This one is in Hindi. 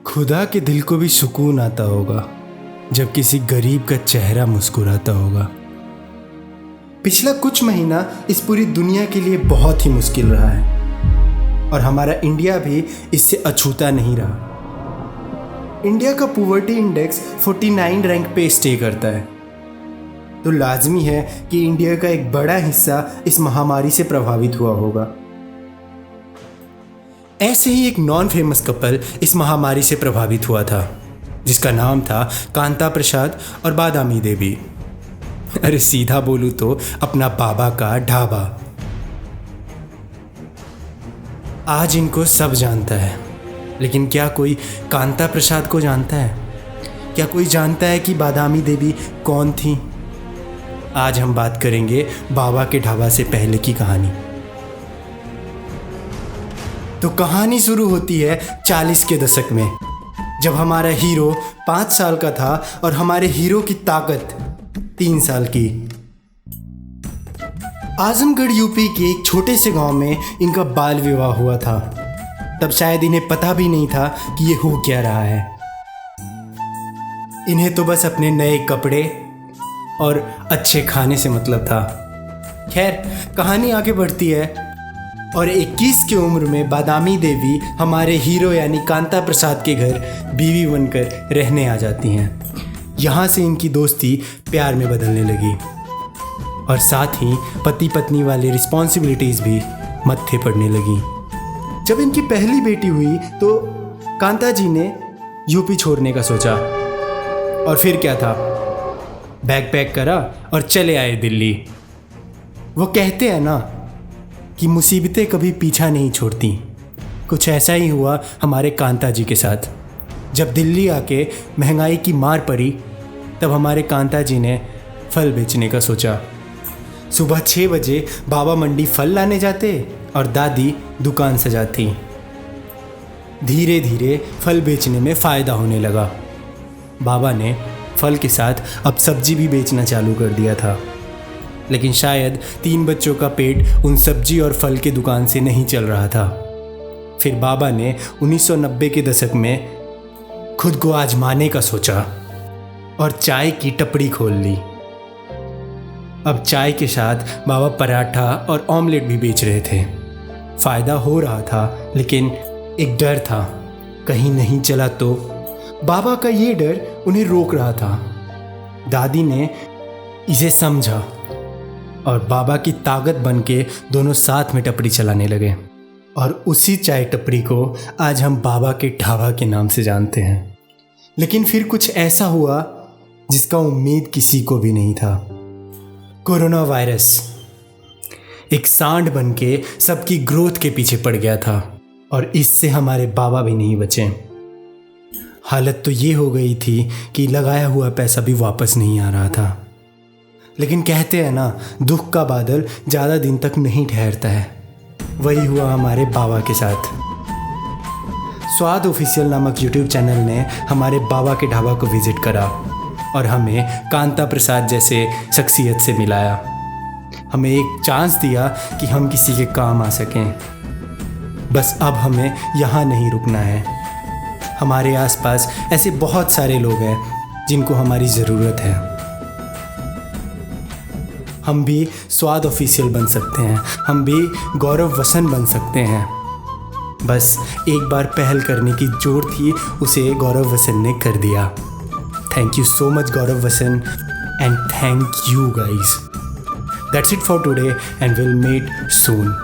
खुदा के दिल को भी सुकून आता होगा जब किसी गरीब का चेहरा मुस्कुराता होगा। पिछला कुछ महीना इस पूरी दुनिया के लिए बहुत ही मुश्किल रहा है और हमारा इंडिया भी इससे अछूता नहीं रहा। इंडिया का पॉवर्टी इंडेक्स 49 रैंक पे स्टे करता है, तो लाजमी है कि इंडिया का एक बड़ा हिस्सा इस महामारी से प्रभावित हुआ होगा। ऐसे ही एक नॉन फेमस कपल इस महामारी से प्रभावित हुआ था, जिसका नाम था कांता प्रसाद और बादामी देवी। अरे सीधा बोलूं तो अपना बाबा का ढाबा। आज इनको सब जानता है, लेकिन क्या कोई कांता प्रसाद को जानता है? क्या कोई जानता है कि बादामी देवी कौन थी? आज हम बात करेंगे बाबा के ढाबा से पहले की कहानी। तो कहानी शुरू होती है 40 के दशक में, जब हमारा हीरो 5 साल का था और हमारे हीरो की ताकत 3 साल की। आजमगढ़ यूपी के एक छोटे से गांव में इनका बाल विवाह हुआ था। तब शायद इन्हें पता भी नहीं था कि ये हो क्या रहा है। इन्हें तो बस अपने नए कपड़े और अच्छे खाने से मतलब था। खैर, कहानी आगे बढ़ती है और 21 की उम्र में बादामी देवी हमारे हीरो यानी कांता प्रसाद के घर बीवी बनकर रहने आ जाती हैं। यहाँ से इनकी दोस्ती प्यार में बदलने लगी और साथ ही पति पत्नी वाली रिस्पॉन्सिबिलिटीज़ भी मत्थे पड़ने लगी। जब इनकी पहली बेटी हुई तो कांता जी ने यूपी छोड़ने का सोचा और फिर क्या था, बैग पैक करा और चले आए दिल्ली। वो कहते हैं ना कि मुसीबतें कभी पीछा नहीं छोड़ती। कुछ ऐसा ही हुआ हमारे कांता जी के साथ। जब दिल्ली आके महंगाई की मार पड़ी, तब हमारे कांता जी ने फल बेचने का सोचा। सुबह 6 बजे बाबा मंडी फल लाने जाते और दादी दुकान सजाती। धीरे धीरे फल बेचने में फ़ायदा होने लगा। बाबा ने फल के साथ अब सब्जी भी बेचना चालू कर दिया था, लेकिन शायद 3 बच्चों का पेट उन सब्जी और फल के दुकान से नहीं चल रहा था। फिर बाबा ने 1990 के दशक में खुद को आजमाने का सोचा और चाय की टपरी खोल ली। अब चाय के साथ बाबा पराठा और ऑमलेट भी बेच रहे थे। फ़ायदा हो रहा था, लेकिन एक डर था, कहीं नहीं चला तो। बाबा का ये डर उन्हें रोक रहा था। दादी ने इसे समझा और बाबा की ताकत बनके दोनों साथ में टपरी चलाने लगे और उसी चाय टपरी को आज हम बाबा के ढाबा के नाम से जानते हैं। लेकिन फिर कुछ ऐसा हुआ जिसका उम्मीद किसी को भी नहीं था। कोरोना वायरस एक सांड बनके सबकी ग्रोथ के पीछे पड़ गया था और इससे हमारे बाबा भी नहीं बचे। हालत तो ये हो गई थी कि लगाया हुआ पैसा भी वापस नहीं आ रहा था। लेकिन कहते हैं ना, दुख का बादल ज़्यादा दिन तक नहीं ठहरता है। वही हुआ हमारे बाबा के साथ। स्वाद ऑफिशियल नामक यूट्यूब चैनल ने हमारे बाबा के ढाबा को विजिट करा और हमें कांता प्रसाद जैसे शख्सियत से मिलाया। हमें एक चांस दिया कि हम किसी के काम आ सकें। बस अब हमें यहाँ नहीं रुकना है। हमारे आसपास ऐसे बहुत सारे लोग हैं जिनको हमारी ज़रूरत है। हम भी स्वाद ऑफिशियल बन सकते हैं, हम भी गौरव वसन बन सकते हैं। बस एक बार पहल करने की ज़रूरत थी, उसे गौरव वसन ने कर दिया। Thank you so much Gaurav Vasan and thank you guys. That's it for today and will meet soon.